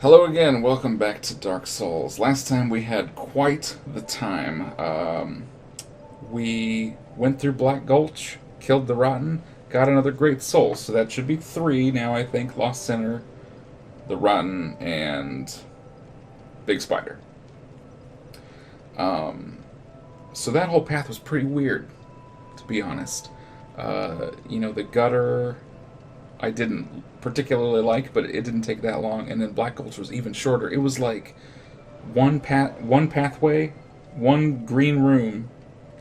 Hello again, welcome back to Dark Souls. Last time we had quite the time. We went through Black Gulch, killed the Rotten, got another Great Soul, so that should be three now, I think. Lost Center, the Rotten, and Big Spider. So that whole path was pretty weird, to be honest. The gutter I didn't particularly like, but it didn't take that long. And then Black Gulch was even shorter. It was like one pathway, one green room,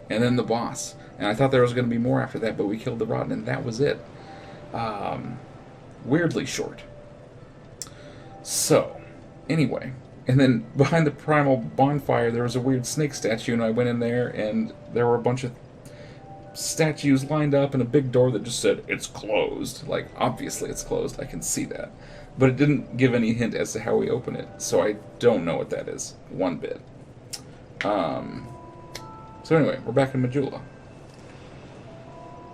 and then the boss. And I thought there was going to be more after that, but we killed the Rotten, and that was it. Weirdly short. So, anyway, and then behind the primal bonfire, there was a weird snake statue, and I went in there, and there were a bunch of statues lined up and a big door that just said it's closed. Like, obviously it's closed, I can see that, but it didn't give any hint as to how we open it, so I don't know what that is one bit. So anyway, we're back in Majula.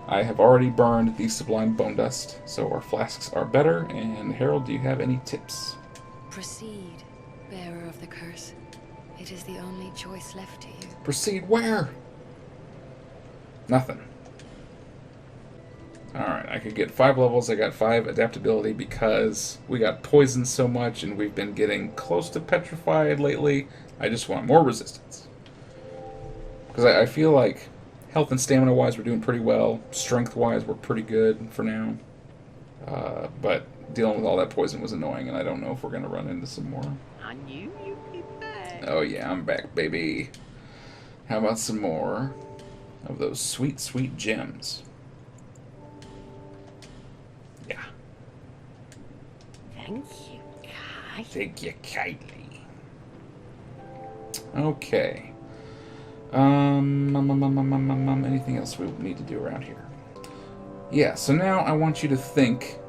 I have already burned the sublime bone dust, so our flasks are better. And Harold, do you have any tips? Proceed, bearer of the curse. It is the only choice left to you. Proceed where? Nothing. Alright, I could get 5 levels. I got 5 adaptability because we got poisoned so much and we've been getting close to petrified lately. I just want more resistance. Because I feel like health and stamina wise we're doing pretty well. Strength wise we're pretty good for now. But dealing with all that poison was annoying, and I don't know if we're going to run into some more. I knew you'd be back. Oh yeah, I'm back, baby. How about some more of those sweet, sweet gems? Yeah. Thank you, Kai. Thank you kindly. Okay. Anything else we need to do around here? Yeah, so now I want you to think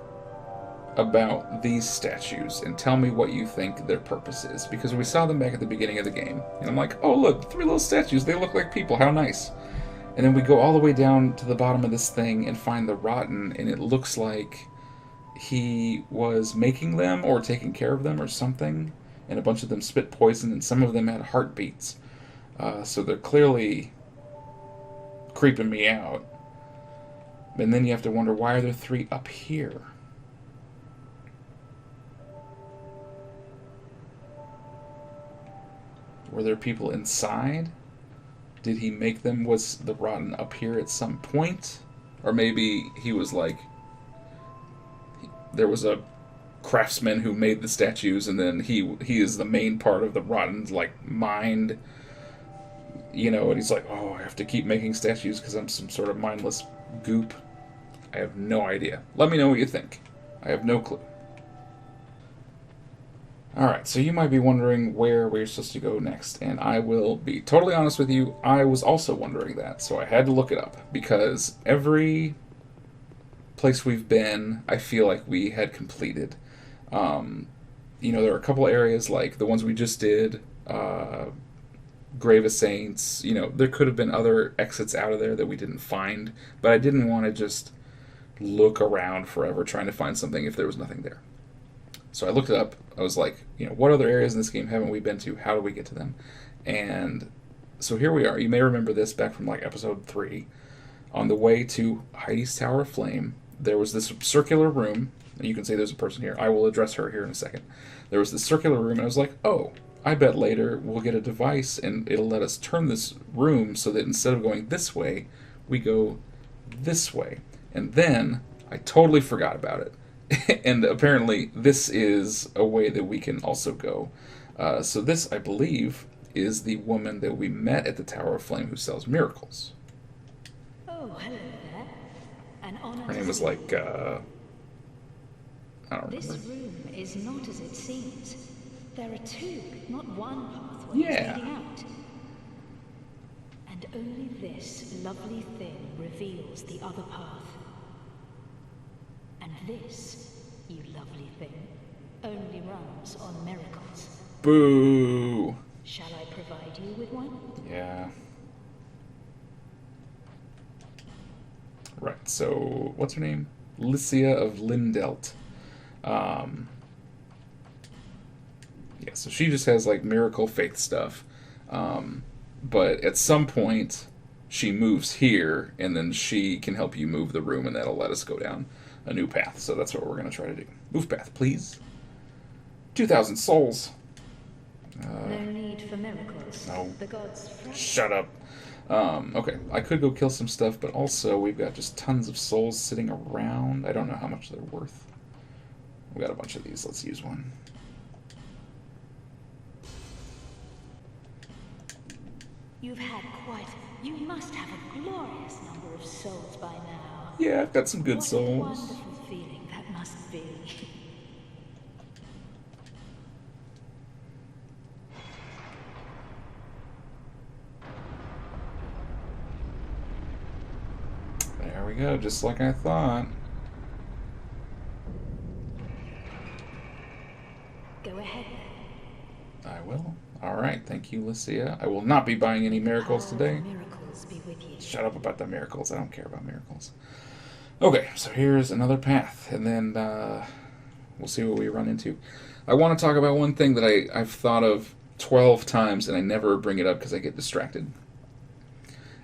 about these statues and tell me what you think their purpose is. Because we saw them back at the beginning of the game, and I'm like, oh look, 3 little statues, they look like people, how nice. And then we go all the way down to the bottom of this thing and find the Rotten, and it looks like he was making them or taking care of them or something, and a bunch of them spit poison, and some of them had heartbeats. So they're clearly creeping me out. And then you have to wonder, why are there 3 up here? Were there people inside? Did he make them? Was the Rotten up here at some point? Or maybe he was like, there was a craftsman who made the statues, and then he is the main part of the Rotten's like mind. You know, and he's like, oh, I have to keep making statues because I'm some sort of mindless goop. I have no idea. Let me know what you think. I have no clue. Alright, so you might be wondering where we're supposed to go next, and I will be totally honest with you, I was also wondering that, so I had to look it up, because every place we've been, I feel like we had completed. There are a couple areas, like the ones we just did, Grave of Saints, there could have been other exits out of there that we didn't find, but I didn't want to just look around forever trying to find something if there was nothing there. So I looked it up. I was like, what other areas in this game haven't we been to? How do we get to them? And so here we are. You may remember this back from like episode 3. On the way to Heidi's Tower of Flame, there was this circular room. And you can say there's a person here. I will address her here in a second. There was this circular room, and I was like, oh, I bet later we'll get a device, and it'll let us turn this room so that instead of going this way, we go this way. And then I totally forgot about it. And apparently this is a way that we can also go. So this, I believe, is the woman that we met at the Tower of Flame who sells miracles. Oh, hello there. An honor. Her name was like, I don't remember. This room is not as it seems. There are 2, not one pathway Yeah. leading out. And only this lovely thing reveals the other path. And this, you lovely thing, only runs on miracles. Boo! Shall I provide you with one? Yeah. Right, so, what's her name? Lycia of Lindelt. Yeah, so she just has like miracle faith stuff. But at some point, she moves here, and then she can help you move the room, and that'll let us go down a new path. So that's what we're going to try to do. Move path, please. 2,000 souls. No need for miracles. No. The gods fret. Shut up. Okay, I could go kill some stuff, but also we've got just tons of souls sitting around. I don't know how much they're worth. We got a bunch of these. Let's use one. You've had quite. You must have a glorious number of souls by now. Yeah, I've got some good What a souls. wonderful feeling that must be. There we go, just like I thought. Go ahead then. I will. Alright, thank you, Lucia. I will not be buying any miracles today. Miracles be with you. Shut up about the miracles. I don't care about miracles. Okay, so here's another path, and then we'll see what we run into. I want to talk about one thing that I've thought of 12 times, and I never bring it up because I get distracted.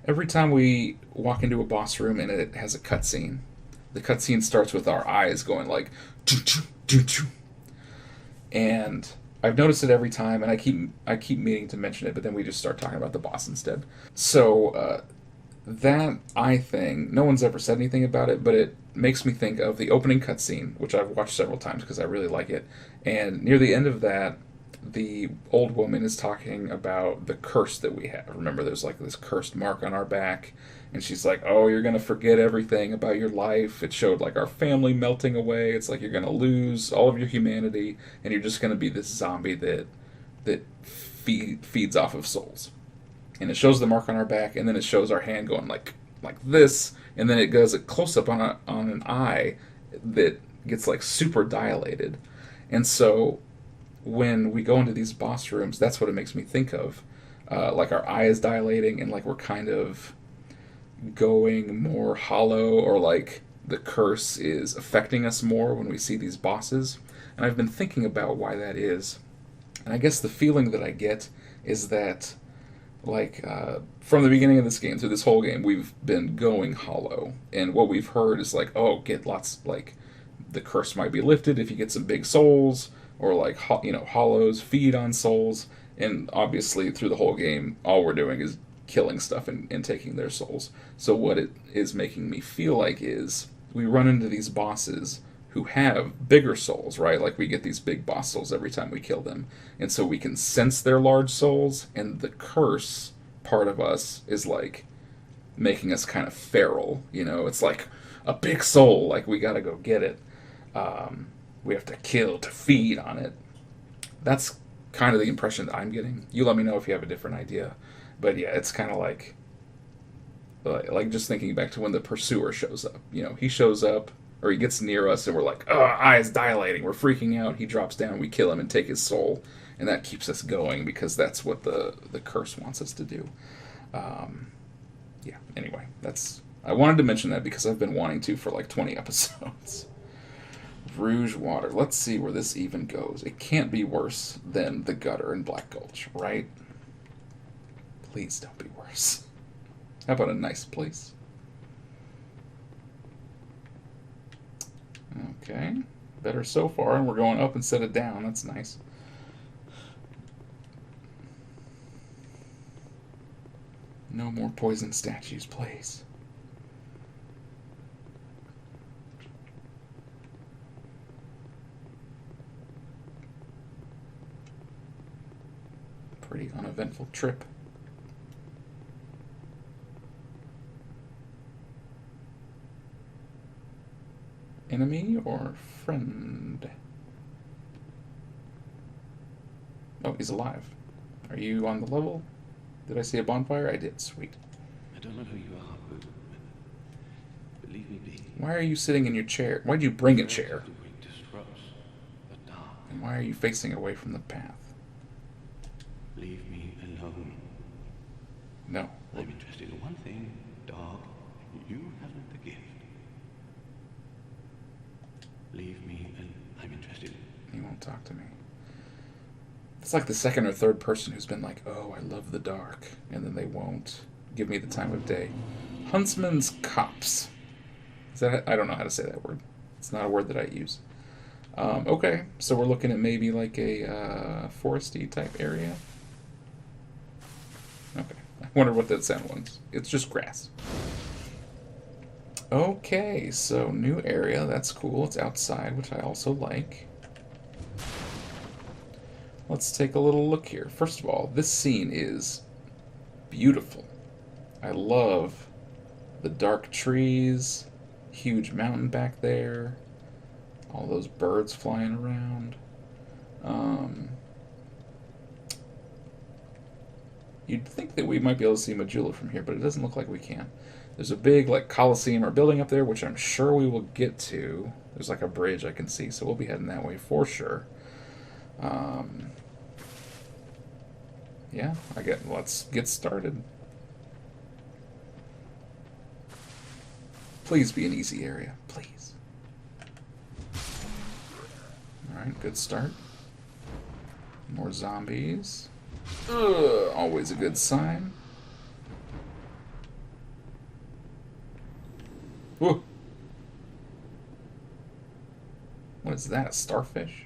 Every time we walk into a boss room and it has a cutscene, the cutscene starts with our eyes going like, choo choo choo choo. And I've noticed it every time, and I keep meaning to mention it, but then we just start talking about the boss instead. So that eye thing, no one's ever said anything about it, but it makes me think of the opening cutscene, which I've watched several times because I really like it. And near the end of that, the old woman is talking about the curse that we have. Remember, there's like this cursed mark on our back, and she's like, "Oh, you're gonna forget everything about your life." It showed like our family melting away. It's like you're gonna lose all of your humanity, and you're just gonna be this zombie that feeds off of souls. And it shows the mark on our back, and then it shows our hand going like this, and then it goes a close up on an eye that gets like super dilated, and so when we go into these boss rooms, that's what it makes me think of. Like our eye is dilating, and like we're kind of going more hollow, or like the curse is affecting us more when we see these bosses. And I've been thinking about why that is. And I guess the feeling that I get is that, like, from the beginning of this game through this whole game, we've been going hollow. And what we've heard is like, oh, get lots, like, the curse might be lifted if you get some big souls, or like hollows feed on souls, and obviously through the whole game all we're doing is killing stuff and taking their souls. So what it is making me feel like is we run into these bosses who have bigger souls, right? Like we get these big boss souls every time we kill them, and so we can sense their large souls, and the curse part of us is like making us kind of feral, it's like a big soul, like we gotta go get it. We have to kill to feed on it. That's kind of the impression that I'm getting. You let me know if you have a different idea. But yeah, it's kind of like just thinking back to when the pursuer shows up. He shows up, or he gets near us, and we're like, oh, eyes dilating. We're freaking out. He drops down. We kill him and take his soul. And that keeps us going because that's what the curse wants us to do. Yeah, anyway, I wanted to mention that because I've been wanting to for like 20 episodes. Bruges Water. Let's see where this even goes. It can't be worse than the gutter in Black Gulch, right? Please don't be worse. How about a nice place? Okay. Better so far, and we're going up instead of down. That's nice. No more poison statues, please. Pretty uneventful trip. Enemy or friend? Oh, he's alive. Are you on the level? Did I see a bonfire? I did. Sweet. I don't know who you are, but leave me be. Why are you sitting in your chair? Why'd you bring a chair? Disrupts the dark. And why are you facing away from the path? Leave me alone. No. I'm interested in one thing, dog. You haven't the gift. Leave me and I'm interested. He won't talk to me. It's like the second or third person who's been like, oh, I love the dark, and then they won't give me the time of day. Huntsman's Copse. Is that? I don't know how to say that word. It's not a word that I use. Okay, so we're looking at maybe like a foresty type area. Okay, I wonder what that sound was. It's just grass. Okay, so new area. That's cool. It's outside, which I also like. Let's take a little look here. First of all, this scene is beautiful. I love the dark trees, huge mountain back there, all those birds flying around. You'd think that we might be able to see Majula from here, but it doesn't look like we can. There's a big like Coliseum or building up there, which I'm sure we will get to. There's like a bridge I can see, so we'll be heading that way for sure. Yeah, let's get started. Please be an easy area, please. Alright, good start. More zombies. Ugh, always a good sign. Whoa. What is that, a starfish?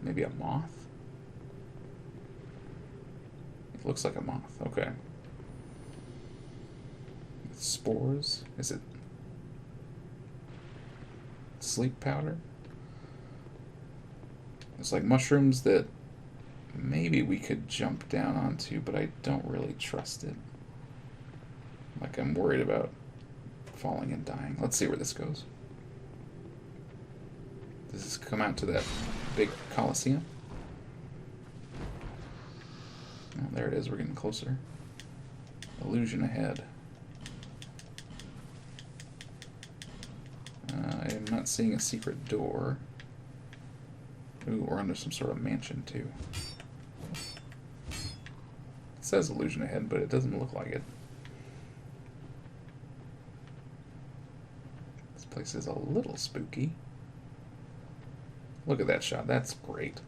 Maybe a moth? It looks like a moth, okay. Spores? Is it sleep powder? It's like mushrooms that maybe we could jump down onto, but I don't really trust it. Like I'm worried about falling and dying. Let's see where this goes. Does this come out to that big Coliseum? Oh, there it is. We're getting closer. Illusion ahead. I am not seeing a secret door. Ooh, we're under some sort of mansion, too. It says illusion ahead, but it doesn't look like it. This place is a little spooky. Look at that shot. That's great.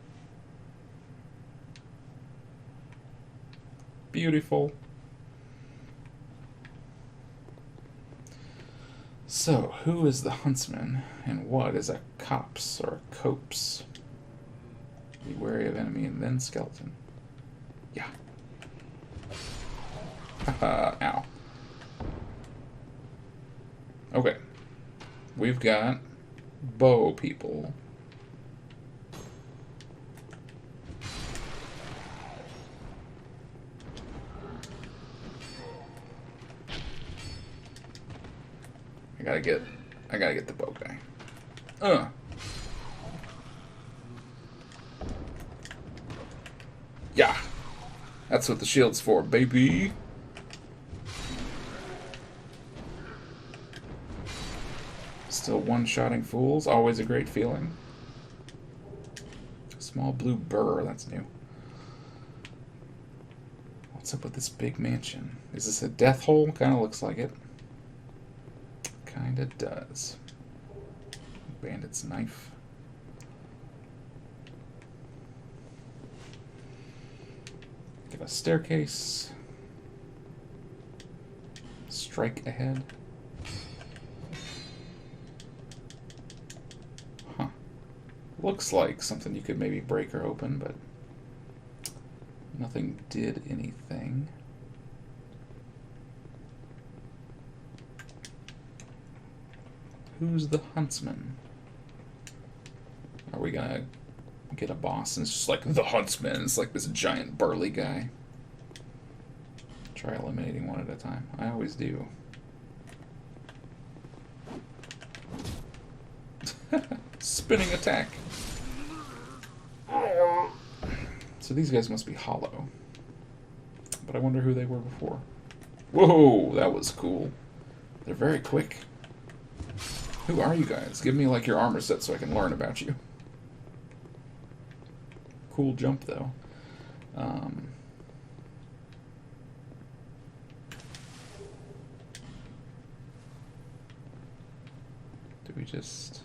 Beautiful. So, who is the Huntsman, and what is a Copse or a Copse? Be wary of enemy and then skeleton. Yeah. Haha, ow. Okay. We've got bow people. I gotta get the bow guy. Yeah. That's what the shield's for, baby. Still one-shotting fools. Always a great feeling. Small blue burr. That's new. What's up with this big mansion? Is this a death hole? Kind of looks like it. Kinda does. Bandit's knife. Get a staircase. Strike ahead. Huh. Looks like something you could maybe break or open, but nothing did anything. Who's the Huntsman? Are we gonna get a boss and it's just like the Huntsman? It's like this giant burly guy. Try eliminating one at a time. I always do. Spinning attack. So these guys must be hollow. But I wonder who they were before. Whoa, that was cool. They're very quick. Who are you guys? Give me like your armor set so I can learn about you. Cool jump though. Do we just...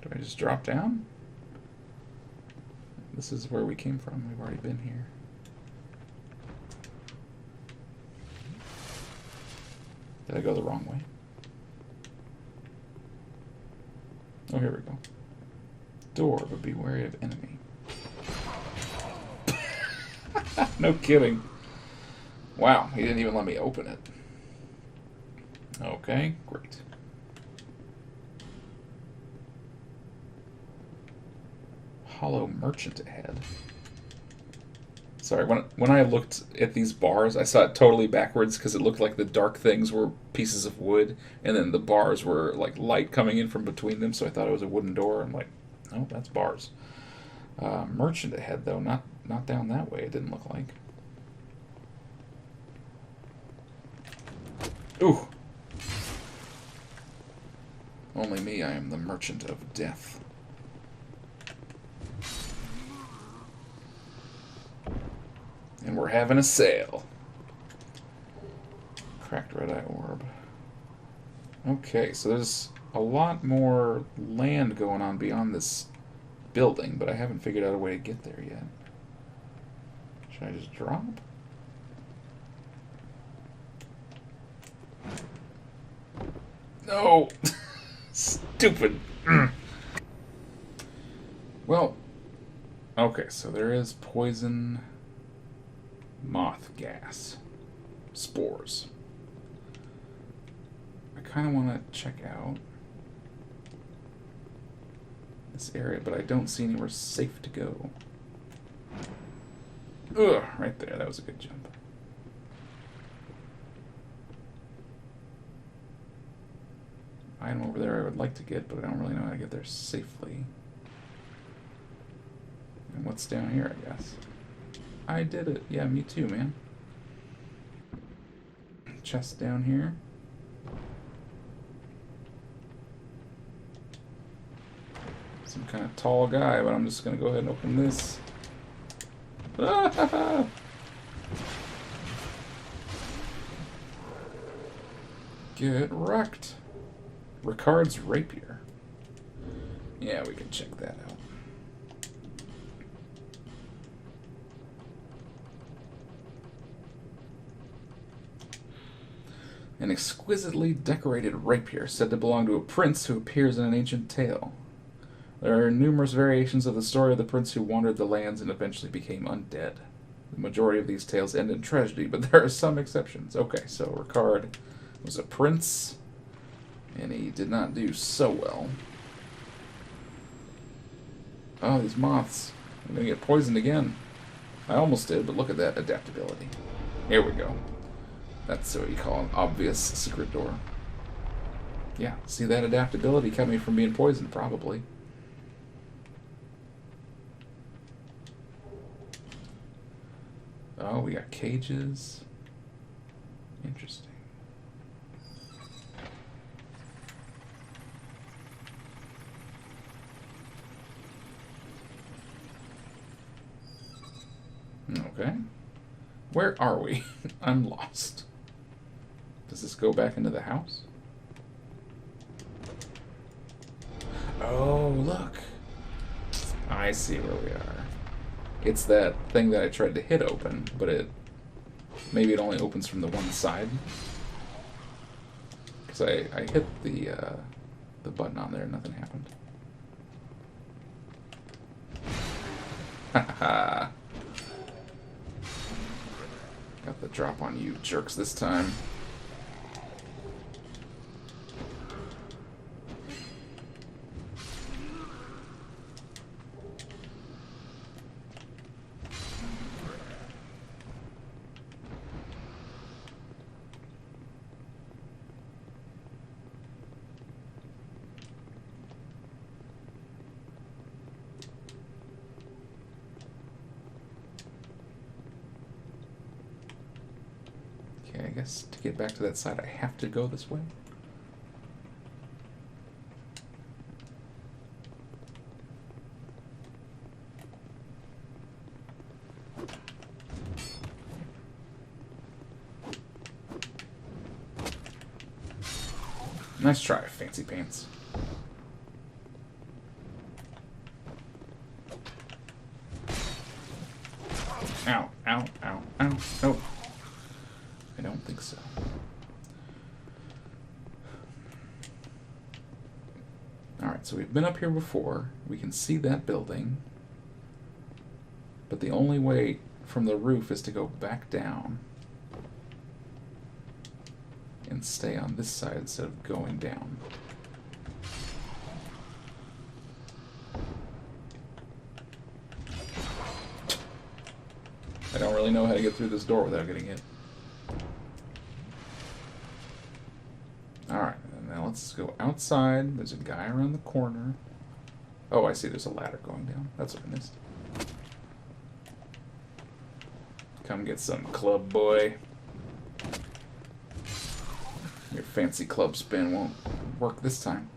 Do I just drop down? This is where we came from. We've already been here. Did I go the wrong way? Oh, here we go. Door, but be wary of enemy. No kidding. Wow, he didn't even let me open it. Okay, great. Hollow merchant ahead. Sorry, when I looked at these bars, I saw it totally backwards because it looked like the dark things were pieces of wood, and then the bars were like light coming in from between them, so I thought it was a wooden door. I'm like, oh, that's bars. Merchant ahead, though, not down that way, it didn't look like. Ooh. Only me, I am the merchant of death. And we're having a sale. Cracked red eye orb. Okay, so there's a lot more land going on beyond this building, but I haven't figured out a way to get there yet. Should I just drop? No! Stupid. Well, okay, so there is poison moth gas. Spores. I kind of want to check out this area, but I don't see anywhere safe to go. Ugh, right there. That was a good jump. Item over there I would like to get, but I don't really know how to get there safely. And what's down here, I guess? I did it. Yeah, me too, man. Chest down here. Some kind of tall guy, but I'm just going to go ahead and open this. Ah! Get wrecked. Ricard's rapier. Yeah, we can check that out. An exquisitely decorated rapier said to belong to a prince who appears in an ancient tale. There are numerous variations of the story of the prince who wandered the lands and eventually became undead. The majority of these tales end in tragedy, but there are some exceptions. Okay, so Ricard was a prince, and he did not do so well. Oh, these moths. I'm going to get poisoned again. I almost did, but look at that adaptability. Here we go. That's what you call an obvious secret door. Yeah, see, that adaptability kept me from being poisoned, probably. Oh, we got cages. Interesting. Okay. Where are we? I'm lost. Does this go back into the house? Oh, look. I see where we are. It's that thing that I tried to hit open, but maybe it only opens from the one side. Because I hit the button on there and nothing happened. Haha. Got the drop on you jerks this time. Okay, I guess to get back to that side I have to go this way. Nice try, fancy pants. down? Nope. I don't think so. Alright, so we've been up here before. We can see that building. But the only way from the roof is to go back down. And stay on this side instead of going down. I don't really know how to get through this door without getting hit. Alright, now let's go outside. There's a guy around the corner. Oh, I see, there's a ladder going down. That's what I missed. Come get some, club boy. Your fancy club spin won't work this time.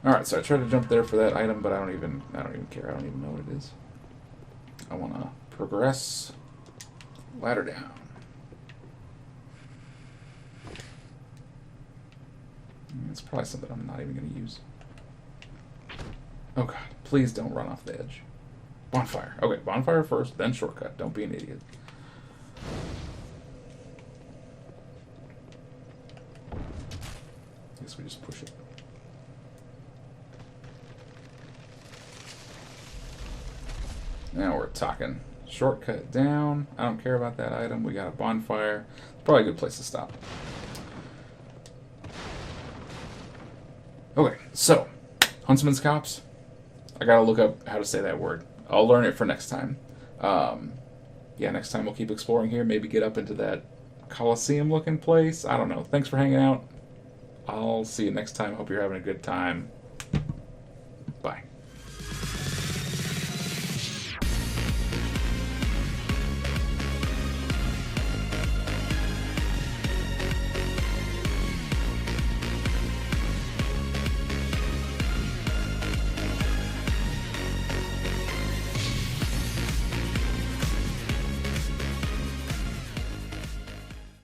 Alright, so I tried to jump there for that item, but I don't even care. I don't even know what it is. I wanna progress. Ladder down. It's probably something I'm not even gonna use. Oh god, please don't run off the edge. Bonfire. Okay, bonfire first, then shortcut. Don't be an idiot. I guess we just push it. Now we're talking. Shortcut down. I don't care about that item. We got a bonfire. Probably a good place to stop. Okay, so Huntsman's Copse. I gotta look up how to say that word. I'll learn it for next time. Yeah, next time we'll keep exploring here. Maybe get up into that Coliseum-looking place. I don't know. Thanks for hanging out. I'll see you next time. Hope you're having a good time.